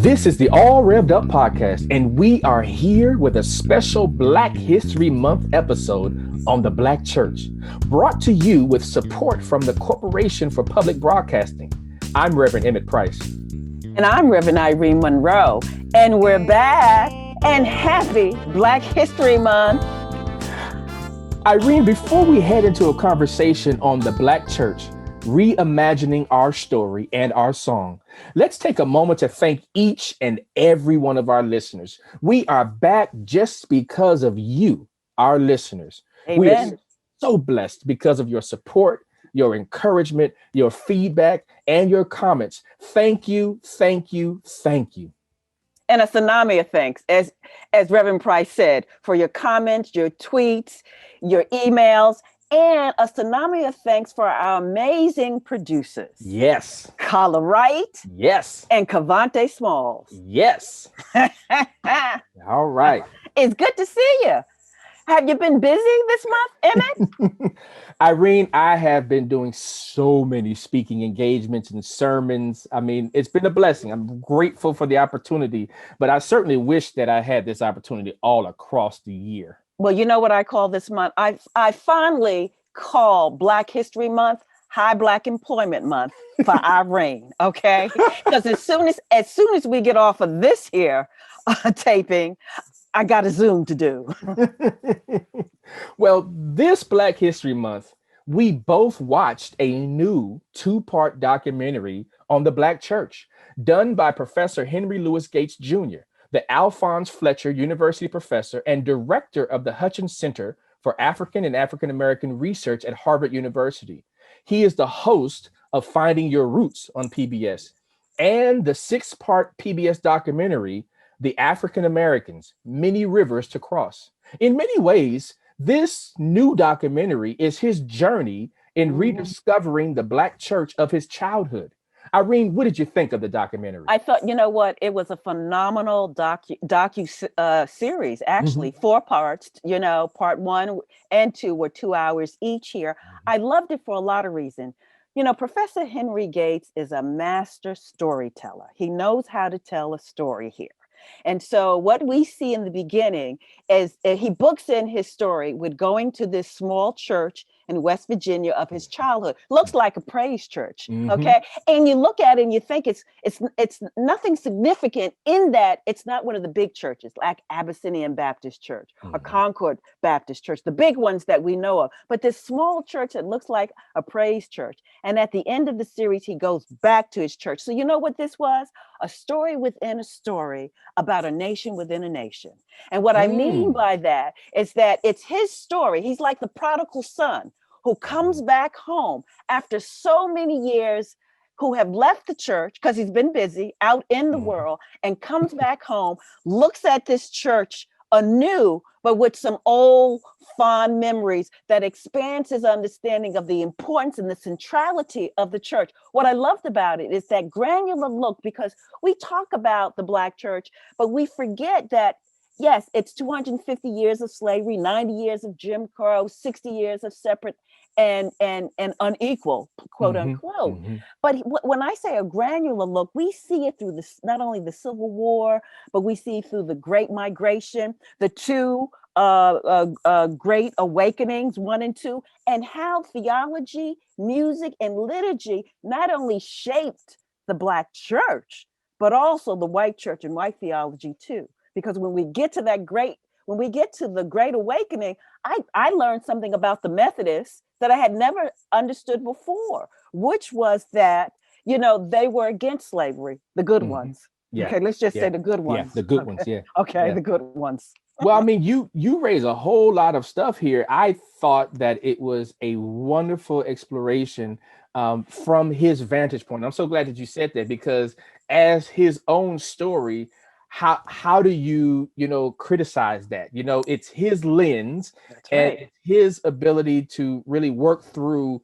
This is the All Rev'd Up Podcast, and we are here with a special Black History Month episode on the Black Church, brought to you with support from the Corporation for Public Broadcasting. I'm Reverend Emmett Price. And I'm Reverend Irene Monroe, and we're back, and happy Black History Month. Irene, before we head into a conversation on the Black Church, reimagining our story and our song, let's take a moment to thank each and every one of our listeners. We are back just because of you, our listeners. Amen. We are so blessed because of your support, your encouragement, your feedback, and your comments. Thank you, thank you, thank you. And a tsunami of thanks, as Reverend Price said, for your comments, your tweets, your emails, and a tsunami of thanks for our amazing producers. Yes. Carla Wright. Yes. And Cavante Smalls. Yes. All right. It's good to see you. Have you been busy this month, Emmett? Irene, I have been doing so many speaking engagements and sermons. I mean, it's been a blessing. I'm grateful for the opportunity, but I certainly wish that I had this opportunity all across the year. Well, you know what I call this month? I fondly call Black History Month High Black Employment Month for Irene, okay? Because as soon as we get off of this here taping, I got a Zoom to do. Well, this Black History Month, we both watched a new 2-part documentary on the Black Church done by Professor Henry Louis Gates Jr., the Alphonse Fletcher University professor and director of the Hutchins Center for African and African American Research at Harvard University. He is the host of Finding Your Roots on PBS and the 6-part PBS documentary, The African Americans, Many Rivers to Cross. In many ways, this new documentary is his journey in rediscovering the Black church of his childhood. Irene, what did you think of the documentary? I thought, you know what, it was a phenomenal docu series, actually, 4 parts. You know, part 1 and 2 were 2 hours each here. I loved it for a lot of reasons. You know, Professor Henry Gates is a master storyteller. He knows how to tell a story here. And so what we see in the beginning is he books in his story with going to this small church in West Virginia of his childhood. Looks like a praise church, okay? And you look at it and you think it's nothing significant in that it's not one of the big churches like Abyssinian Baptist Church or Concord Baptist Church, the big ones that we know of, but this small church that looks like a praise church. And at the end of the series, he goes back to his church. So you know what this was? A story within a story about a nation within a nation. And what I mean by that is that it's his story. He's like the prodigal son who comes back home after so many years, who have left the church because he's been busy out in the world, and comes back home, looks at this church anew, but with some old fond memories that expands his understanding of the importance and the centrality of the church. What I loved about it is that granular look, because we talk about the Black church, but we forget that, yes, it's 250 years of slavery, 90 years of Jim Crow, 60 years of separate and unequal, quote unquote. But when I say a granular look, we see it through this, not only the Civil War, but we see through the Great Migration, the 2 Great Awakenings, 1 and 2, and how theology, music, and liturgy not only shaped the Black church, but also the white church and white theology too. Because when we get to the Great Awakening, I learned something about the Methodists that I had never understood before, which was that, you know, they were against slavery, the good ones. Yeah. Okay, let's just say the good ones. Yeah, the good ones, yeah. Okay, yeah. The good ones. Well, I mean, you raise a whole lot of stuff here. I thought that it was a wonderful exploration from his vantage point. I'm so glad that you said that, because as his own story, how do you criticize that? You know, it's his lens. That's right. And it's his ability to really work through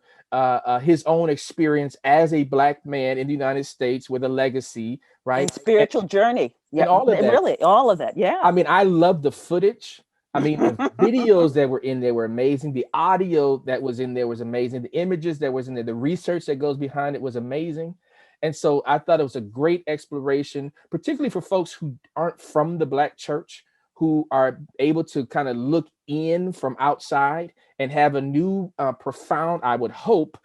his own experience as a Black man in the United States with a legacy, right? And spiritual journey. Yeah, all of that. Really, all of that. Yeah. I mean, I love the footage. I mean, the videos that were in there were amazing. The audio that was in there was amazing. The images that was in there, the research that goes behind it was amazing. And so I thought it was a great exploration, particularly for folks who aren't from the Black church, who are able to kind of look in from outside and have a new, profound, I would hope,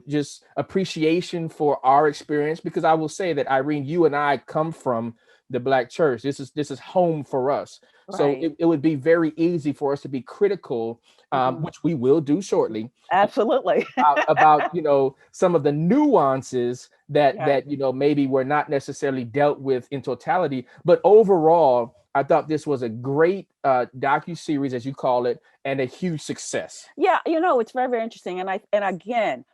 just appreciation for our experience. Because I will say that, Irene, you and I come from the Black church. This is home for us. So Right. it would be very easy for us to be critical, Mhm. which we will do shortly, Absolutely. about some of the nuances that Right. maybe were not necessarily dealt with in totality. But overall, I thought this was a great, docu-series, as you call it, and a huge success. Yeah, it's very, very interesting. And again,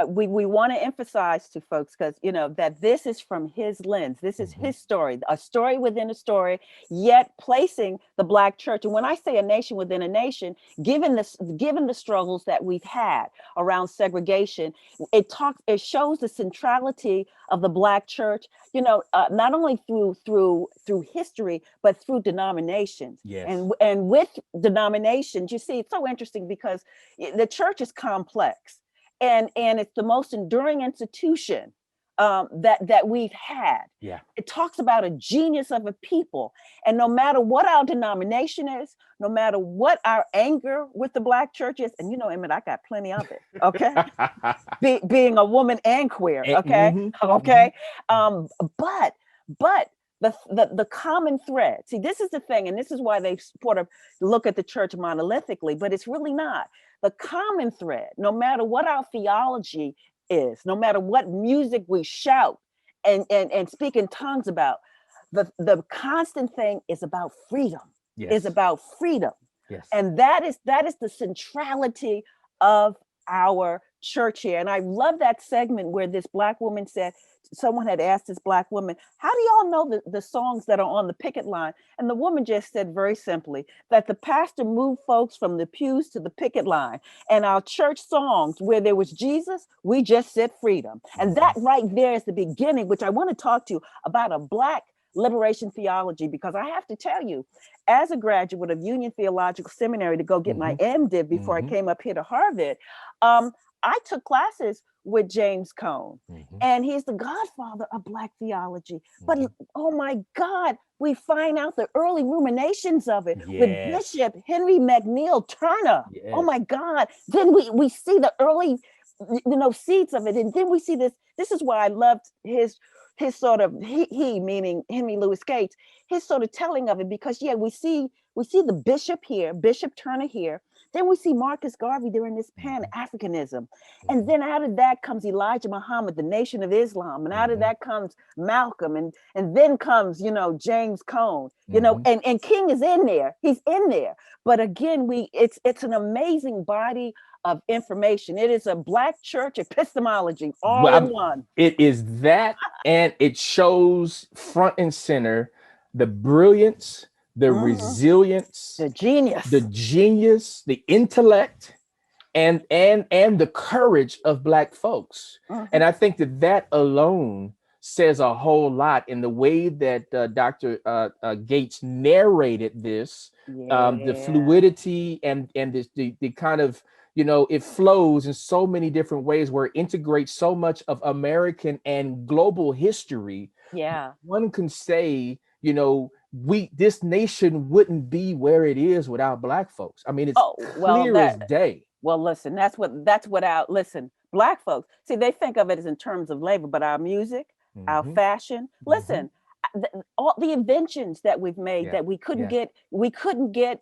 we want to emphasize to folks, because that this is from his lens. This is Mhm. his story, a story within a story, yet placing the Black church. And when I say a nation within a nation, given the struggles that we've had around segregation, it shows the centrality of the Black church. Not only through history, but through denominations. Yes. And with denominations, you see, it's so interesting because the church is complex, and it's the most enduring institution that we've had. Yeah. It talks about a genius of a people, and no matter what our denomination is, no matter what our anger with the Black church is, and Emmett, I got plenty of it. Okay, being a woman and queer. Okay, Mhm, okay, um, but but the common thread. See, this is the thing, and this is why they sort of look at the church monolithically, but it's really not. The common thread, no matter what our theology is, no matter what music we shout and speak in tongues about, the constant thing is about freedom. Is yes. about freedom. Yes. And that is the centrality of our church here. And I love that segment where this Black woman said, someone had asked this Black woman, how do y'all know the songs that are on the picket line? And the woman just said very simply that the pastor moved folks from the pews to the picket line. And our church songs, where there was Jesus, we just said freedom. And Mhm. that right there is the beginning, which I want to talk to you about, a Black liberation theology, because I have to tell you, as a graduate of Union Theological Seminary to go get my Mhm. MDiv before I Mhm. came up here to Harvard, I took classes with James Cone, Mhm. and he's the godfather of Black theology. But Mhm. oh my God, we find out the early ruminations of it with Yes. Bishop Henry McNeil Turner. Oh Yes. my God. Then we see the early, seeds of it. And then we see this. This is why I loved his sort of he meaning Henry Louis Gates, his sort of telling of it, because yeah, we see the bishop here, Bishop Turner here. Then we see Marcus Garvey during this Mhm. Pan-Africanism. And Mhm. then out of that comes Elijah Muhammad, the Nation of Islam. And out of Mhm. that comes Malcolm. And then comes, James Cone, Mhm. and King is in there. He's in there. But again, it's an amazing body of information. It is a Black church epistemology all Well, in one. it is that, and it shows front and center the brilliance, the Mhm. resilience, The the genius. genius, the intellect, and the courage of Black folks. And Mhm. I think that alone says a whole lot in the way that, Dr. Gates narrated this, the Yeah. fluidity and the kind of, it flows in so many different ways, where it integrates so much of American and global history. Yeah. One can say, this nation wouldn't be where it is without Black folks. I mean, it's Oh, well, clear as day. listen, that's what our listen, Black folks, see, they think of it as in terms of labor, but our music, our Hmm. fashion, Hmm. listen, all the inventions that we've made Yeah. that Yeah. we couldn't get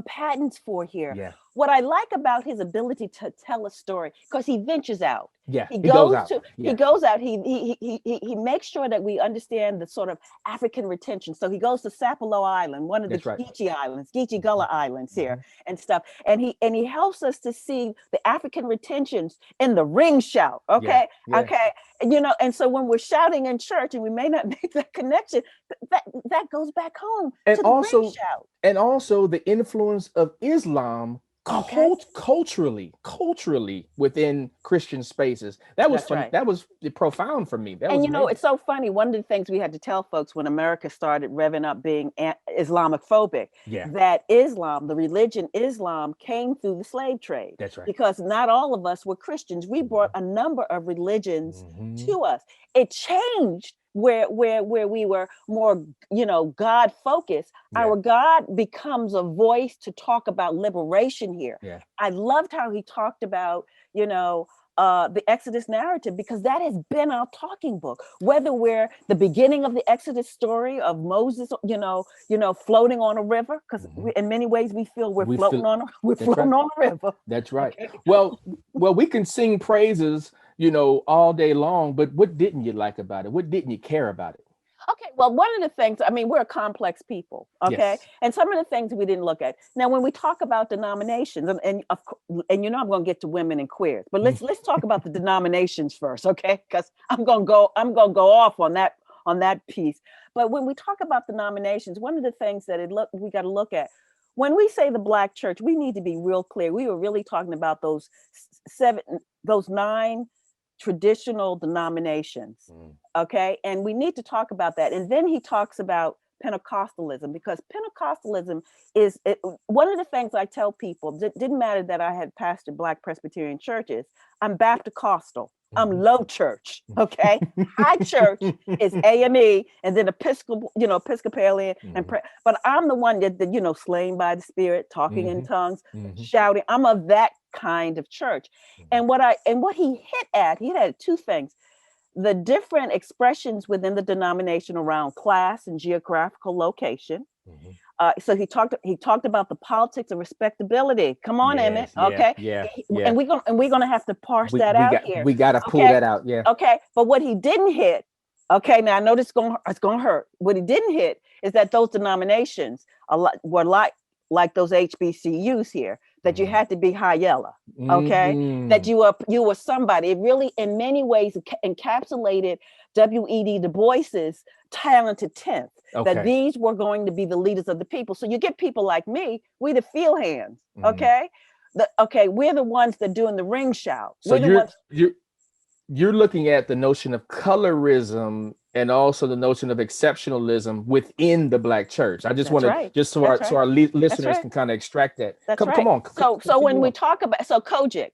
patents for here. Yeah. What I like about his ability to tell a story, because he ventures out. Yeah. He goes out. He Yeah. goes out. He makes sure that we understand the sort of African retention. So he goes to Sapelo Island, one of the That's right. Geechee Islands, Geechee Hmm. Gullah Islands here Hmm. and stuff. And he helps us to see the African retentions in the ring shout. Yeah. Okay. Yeah. Okay. And so when we're shouting in church and we may not make that connection, that goes back home And to the ring also, shout. the influence of Islam Okay. Culturally within Christian spaces. That was That's fun. right. That was profound for me. That And was you know, amazing. it's so funny. One of the things we had to tell folks when America started revving up being Islamophobic, Yeah, that Islam, the religion Islam, came through the slave trade, that's right. because not all of us were Christians. We brought a number of religions Mm-hmm. to us. It changed where we were more, God focused. Yeah, Our God becomes a voice to talk about liberation here. yeah. I loved how he talked about, the Exodus narrative, because that has been our talking book. Whether we're the beginning of the Exodus story of Moses, floating on a river, because Mm-hmm. in many ways we feel we're We feel floating on we're that's right. floating on a river. That's right. Okay. Well, we can sing praises, all day long, but what didn't you like about it? What didn't you care about it? Okay, well, one of the things, I mean, we're a complex people, okay? Yes. And some of the things we didn't look at. Now, when we talk about denominations, and I'm going to get to women and queers, but let's talk about the denominations first, okay? Because I'm going to go off on that piece. But when we talk about denominations, one of the things that we got to look at, when we say the Black church, we need to be real clear. We were really talking about those 9 traditional denominations. Mm. Okay. And we need to talk about that. And then he talks about Pentecostalism, because Pentecostalism is one of the things I tell people. It didn't matter that I had pastored Black Presbyterian churches. I'm Baptist Costal. I'm low church. Okay. High church is AME, and then Episcopalian, but I'm the one that slain by the Spirit, talking in tongues, shouting. I'm of that kind of church. And what he hit at 2 things: the different expressions within the denomination around class and geographical location. So he talked about the politics of respectability. Come on, Emmett. Yes, yeah, Okay. yeah. And we're gonna have to parse that out here. We got to pull Okay. that out. Yeah. Okay. But what he didn't hit, okay, now I know it's gonna hurt. What he didn't hit is that those denominations were like those HBCUs here, that you had to be high yellow, okay, that you were somebody. It really, in many ways, encapsulated W.E.D. Du Bois's talented 10th, that these were going to be the leaders of the people. So you get people like me, we the field hands, okay? We're the ones that doing the ring shout. So you're looking at the notion of colorism and also the notion of exceptionalism within the Black church. I just want to, just so our listeners can kind of extract that. Come on. So when we talk about, Kojic,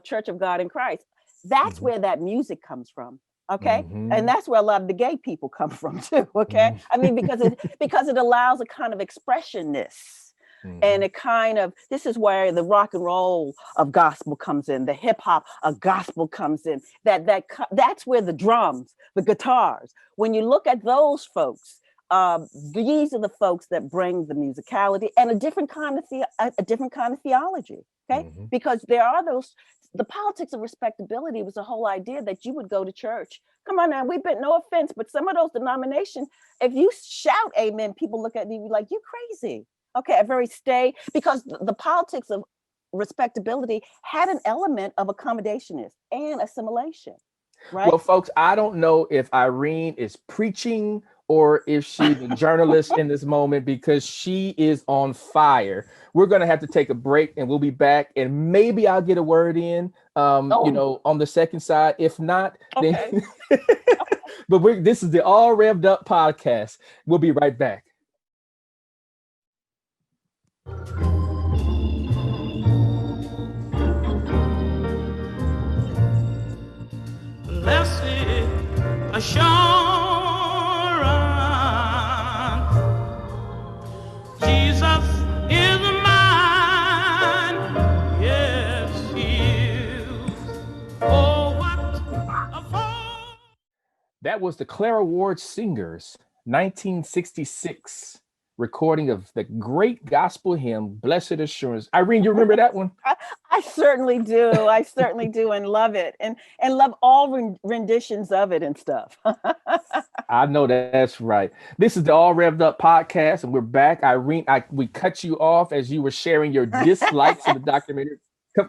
Church of God in Christ, that's where that music comes from. Okay. And that's where a lot of the gay people come from too. Okay. I mean, because it allows a kind of expressionness. And it kind of, this is where the rock and roll of gospel comes in, the hip hop of gospel comes in. That's where the drums, the guitars. When you look at those folks, these are the folks that bring the musicality and a different kind of theology. Okay, because there are the politics of respectability was the whole idea that you would go to church. Come on now, no offense, but some of those denominations, if you shout amen, people look at you like, you crazy. Okay, because the politics of respectability had an element of accommodationist and assimilation, right? Well, folks, I don't know if Irene is preaching or if she's a journalist in this moment, because she is on fire. We're going to have to take a break and we'll be back, and maybe I'll get a word in, on the second side. If not, then but this is the All Rev'd Up Podcast. We'll be right back. Blessed assurance, Jesus is mine. Yes, he is. Oh, what a fall. That was the Clara Ward Singers, 1966 recording of the great gospel hymn, Blessed Assurance. Irene, you remember that one? I certainly do. I certainly do, and love it, and love all renditions of it and stuff. I know that's right. This is the All Rev'd Up Podcast, and we're back. Irene, we cut you off as you were sharing your dislikes of the documentary.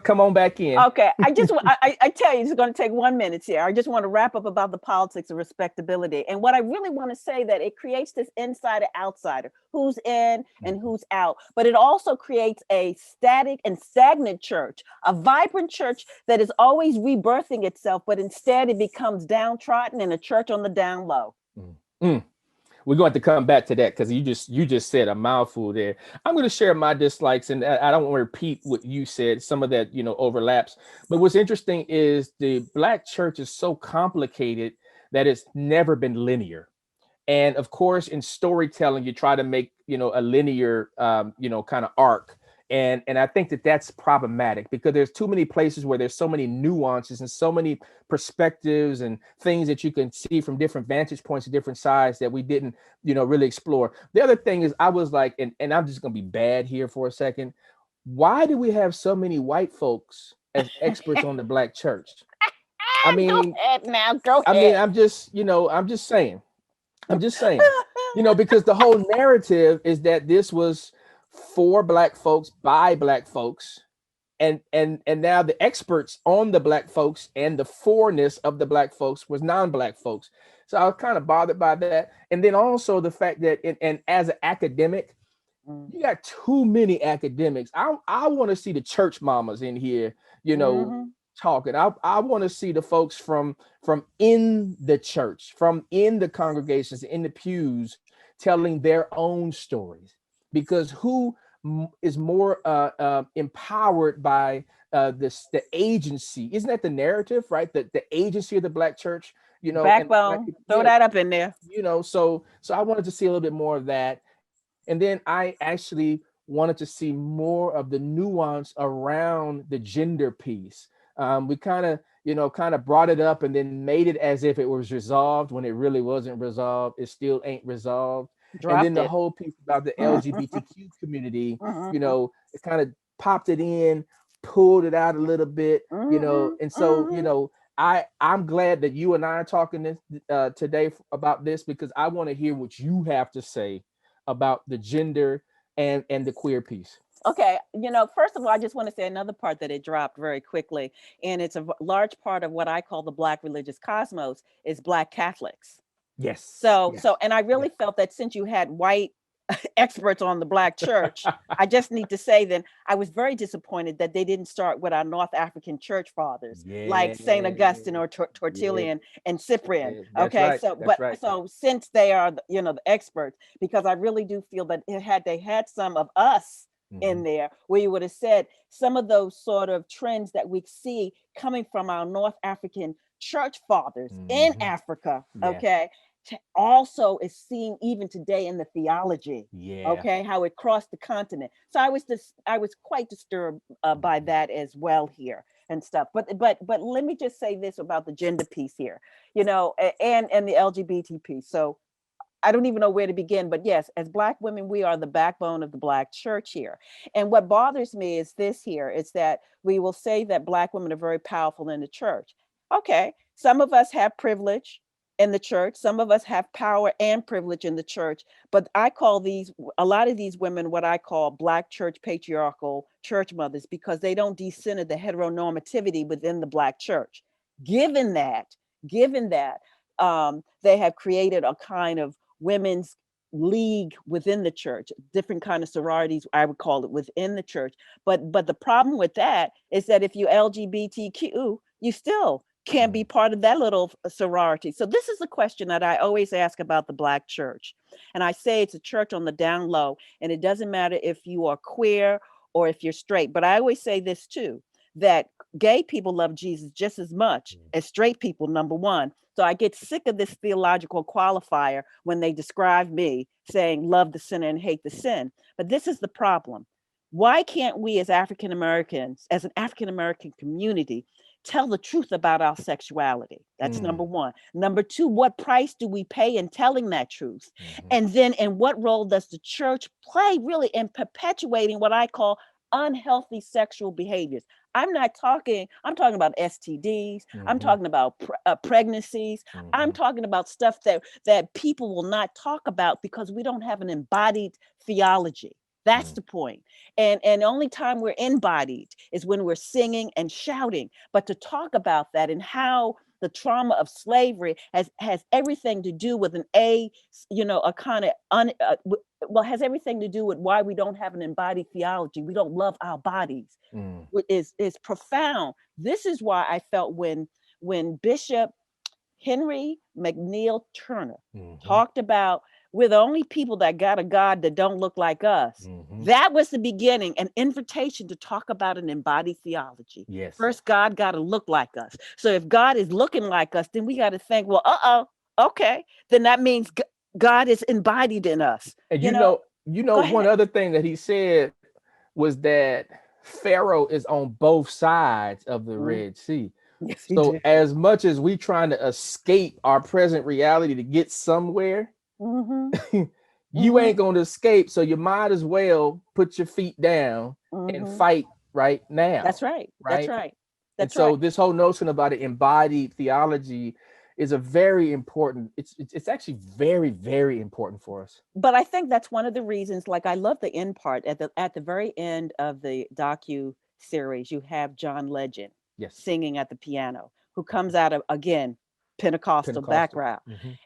Come on back in. Okay, I tell you, it's going to take 1 minute here. I just want to wrap up about the politics of respectability. And what I really want to say that it creates this insider outsider, who's in and who's out. But it also creates a static and stagnant church, a vibrant church that is always rebirthing itself, but instead it becomes downtrodden and a church on the down low. We're going to come back to that because you just said a mouthful there. I'm going to share my dislikes, and I don't want to repeat what you said. Some of that, overlaps. But what's interesting is the Black church is so complicated that it's never been linear. And of course, in storytelling, you try to make, a linear, kind of arc. And I think that that's problematic because there's too many places where there's so many nuances and so many perspectives and things that you can see from different vantage points and different sides that we didn't, really explore. The other thing is I was like, and I'm just going to be bad here for a second. Why do we have so many white folks as experts on the Black church? I mean, go ahead now, go ahead. I mean, I'm just saying, because the whole narrative is that this was for Black folks by Black folks, and now the experts on the Black folks and the forness of the Black folks was non-Black folks. So I was kind of bothered by that. And then also the fact that, and as an academic, you got too many academics. I want to see the church mamas in here, talking. I want to see the folks from in the church, from in the congregations, in the pews, telling their own stories. Because who is more empowered by the agency? Isn't that the narrative, right? The agency of the Black church, backbone. Throw that up in there. So I wanted to see a little bit more of that, and then I actually wanted to see more of the nuance around the gender piece. We kind of brought it up and then made it as if it was resolved when it really wasn't resolved. It still ain't resolved. And then the whole piece about the LGBTQ community, it kind of popped it in, pulled it out a little bit, and so, I'm glad that you and I are talking this today about this because I want to hear what you have to say about the gender and the queer piece. Okay, first of all, I just want to say another part that it dropped very quickly, and it's a large part of what I call the Black religious cosmos is Black Catholics. Yes. So, and I really felt that since you had white experts on the Black church, I just need to say then I was very disappointed that they didn't start with our North African church fathers like Saint Augustine or Tertullian and Cyprian. Okay, right. So since they are the experts, because I really do feel that had they had some of us in there, where you would have said some of those sort of trends that we see coming from our North African church fathers in Africa, okay, also is seen even today in the theology, okay, how it crossed the continent. So I was quite disturbed by that as well here and stuff. But let me just say this about the gender piece here, and the LGBT piece. So I don't even know where to begin, but yes, as Black women, we are the backbone of the Black church here. And what bothers me is this here, is that we will say that Black women are very powerful in the church. Okay, some of us have privilege in the church. Some of us have power and privilege in the church, but I call a lot of these women what I call Black church patriarchal church mothers, because they don't decenter the heteronormativity within the Black church. Given that, they have created a kind of women's league within the church, different kind of sororities, I would call it, within the church. But the problem with that is that if you LGBTQ, you still can't be part of that little sorority. So this is the question that I always ask about the Black church. And I say it's a church on the down low, and it doesn't matter if you are queer or if you're straight. But I always say this too, that gay people love Jesus just as much as straight people, number one. So I get sick of this theological qualifier when they describe me saying love the sinner and hate the sin. But this is the problem. Why can't we as African Americans, as an African American community, tell the truth about our sexuality? That's number one. Number two, what price do we pay in telling that truth? And then, and what role does the church play really in perpetuating what I call unhealthy sexual behaviors? I'm talking about STDs. I'm talking about pregnancies. I'm talking about stuff that people will not talk about because we don't have an embodied theology. That's the point. And the only time we're embodied is when we're singing and shouting. But to talk about that and how the trauma of slavery has everything to do with a kind of has everything to do with why we don't have an embodied theology. We don't love our bodies. Is profound. This is why I felt when Bishop Henry McNeil Turner talked about we're the only people that got a God that don't look like us. That was the beginning, an invitation to talk about an embodied theology. Yes. First, God got to look like us. So if God is looking like us, then we got to think, well, okay, then that means God is embodied in us. And you know, one other thing that he said was that Pharaoh is on both sides of the Red Sea. Yes, so as much as we trying to escape our present reality to get somewhere, you ain't going to escape. So you might as well put your feet down and fight right now. That's right. That's right. And so this whole notion about an embodied theology is a very important, it's actually very, very important for us. But I think that's one of the reasons, like I love the end part at the very end of the docu series, you have John Legend singing at the piano, who comes out of, again, Pentecostal background.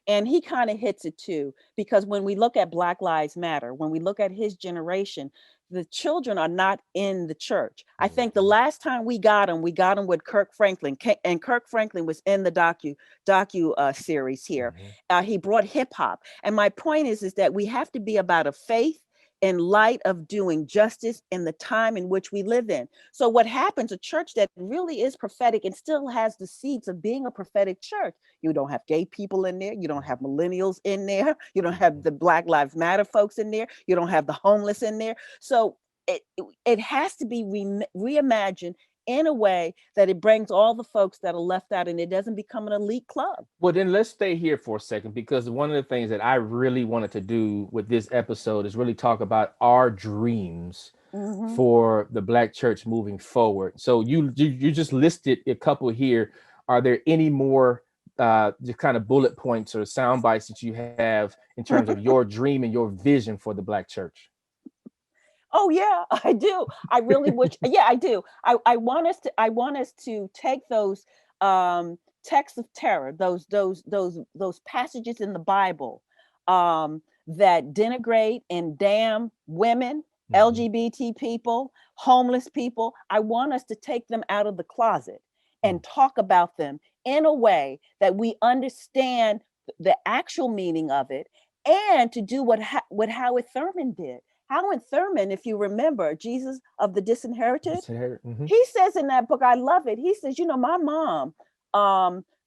And he kind of hits it too, because when we look at Black Lives Matter, when we look at his generation, the children are not in the church. I think the last time we got them with Kirk Franklin, and Kirk Franklin was in the docu series here. He brought hip hop. And my point is that we have to be about a faith in light of doing justice in the time in which we live in. So what happens, a church that really is prophetic and still has the seeds of being a prophetic church, you don't have gay people in there, you don't have millennials in there, you don't have the Black Lives Matter folks in there, you don't have the homeless in there. So it has to be reimagined in a way that it brings all the folks that are left out and it doesn't become an elite club. Well, then let's stay here for a second, because one of the things that I really wanted to do with this episode is really talk about our dreams for the Black church moving forward. So you just listed a couple here. Are there any more just kind of bullet points or sound bites that you have in terms of your dream and your vision for the Black church? Oh yeah, I do. I really wish. Yeah, I do. I want us to take those texts of terror, those passages in the Bible that denigrate and damn women, LGBT people, homeless people. I want us to take them out of the closet and talk about them in a way that we understand the actual meaning of it, and to do what Howard Thurman did. Howard Thurman, if you remember, Jesus of the Disinherited, he says in that book, I love it. He says, my mom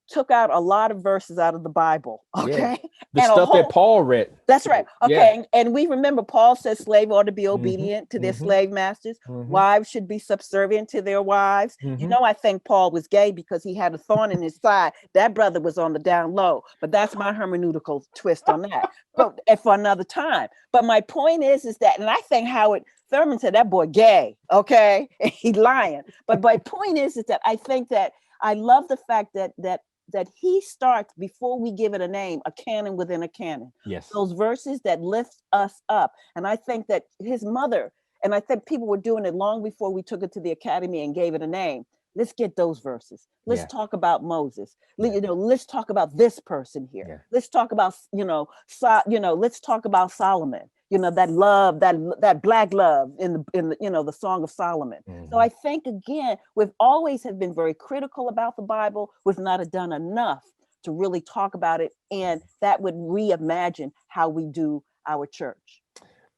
took out a lot of verses out of the Bible. Okay. The stuff that Paul read. That's right. Okay. And we remember Paul says slaves ought to be obedient to their slave masters. Wives should be subservient to their wives. I think Paul was gay because he had a thorn in his side. That brother was on the down low, but that's my hermeneutical twist on that. But for another time. But my point is that, and I think Howard Thurman said that boy gay. Okay. He lying. But my point is that I think that I love the fact that he starts, before we give it a name, a canon within a canon. Yes. Those verses that lift us up. And I think that his mother, and I think people were doing it long before we took it to the academy and gave it a name. Let's get those verses. Let's talk about Moses. Let's talk about this person here. Let's talk about, let's talk about Solomon. That love, that Black love in the Song of Solomon. So I think, again, we've always have been very critical about the Bible. We've not done enough to really talk about it, and that would reimagine how we do our church.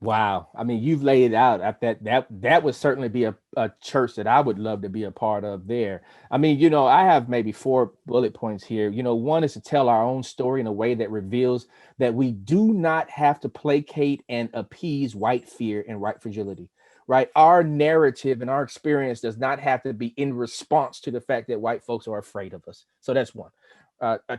Wow. I mean, you've laid it out. That would certainly be a church that I would love to be a part of there. I mean, I have maybe 4 bullet points here. One is to tell our own story in a way that reveals that we do not have to placate and appease white fear and white fragility, right? Our narrative and our experience does not have to be in response to the fact that white folks are afraid of us. So that's 1.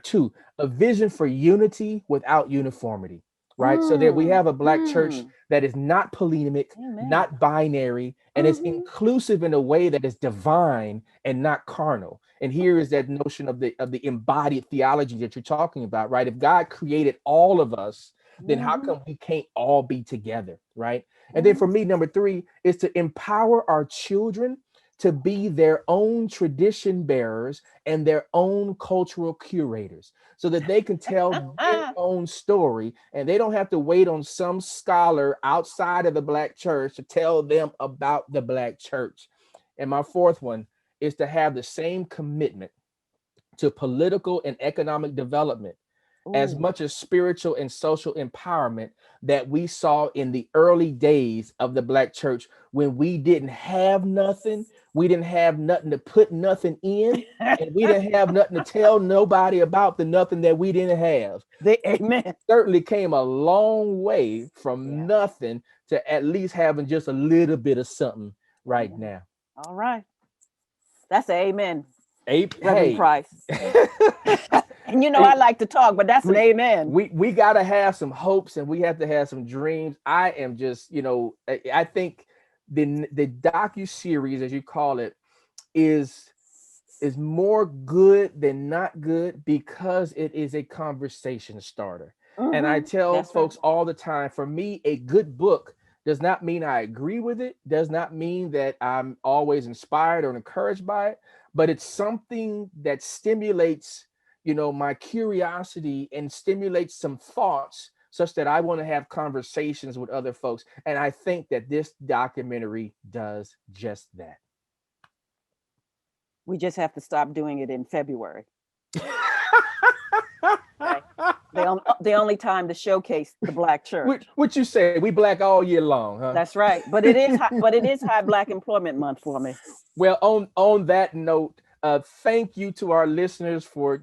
2, a vision for unity without uniformity. Right. So that we have a Black church that is not polemic, not binary, and is inclusive in a way that is divine and not carnal. And here is that notion of the embodied theology that you're talking about. Right. If God created all of us then how come we can't all be together, right? And then for me, number 3 is to empower our children to be their own tradition bearers and their own cultural curators so that they can tell their own story and they don't have to wait on some scholar outside of the Black church to tell them about the Black church. And my 4th one is to have the same commitment to political and economic development as much as spiritual and social empowerment that we saw in the early days of the Black church when we didn't have nothing, we didn't have nothing to put nothing in, and we didn't have nothing to tell nobody about the nothing that we didn't have. Amen. Certainly came a long way from nothing to at least having just a little bit of something right now. All right. That's an amen. Reverend Price. And you know, I like to talk, but that's an amen. We got to have some hopes and we have to have some dreams. I am just, I think the docu-series, as you call it, is more good than not good because it is a conversation starter. And I tell folks all the time, for me, a good book does not mean I agree with it, does not mean that I'm always inspired or encouraged by it, but it's something that stimulates my curiosity and stimulates some thoughts such that I want to have conversations with other folks. And I think that this documentary does just that. We just have to stop doing it in February. Okay. The only time to showcase the Black church. What you say? We Black all year long, huh? That's right. But it is high Black Employment Month for me. Well, on that note, thank you to our listeners for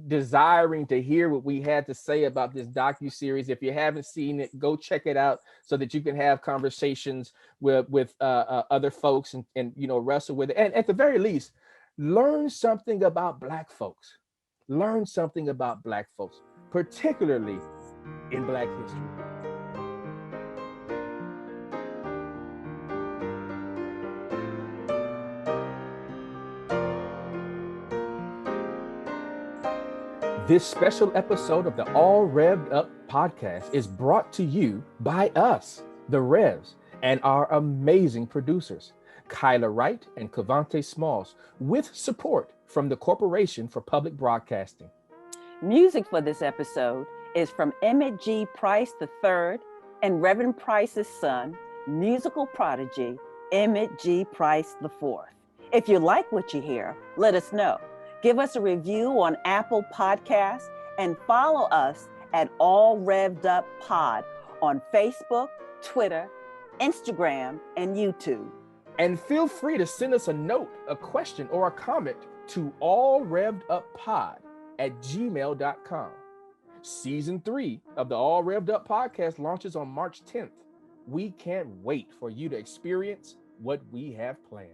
desiring to hear what we had to say about this docu-series. If you haven't seen it, go check it out so that you can have conversations with other folks and wrestle with it. And at the very least, learn something about Black folks. Learn something about Black folks, particularly in Black history. This special episode of the All Rev'd Up Podcast is brought to you by us, the Revs, and our amazing producers, Kyla Wright and Cavante Smalls, with support from the Corporation for Public Broadcasting. Music for this episode is from Emmett G. Price III and Reverend Price's son, musical prodigy, Emmett G. Price IV. If you like what you hear, let us know. Give us a review on Apple Podcasts and follow us at All Rev'd Up Pod on Facebook, Twitter, Instagram, and YouTube. And feel free to send us a note, a question, or a comment to allrev'duppod@gmail.com. Season 3 of the All Rev'd Up Podcast launches on March 10th. We can't wait for you to experience what we have planned.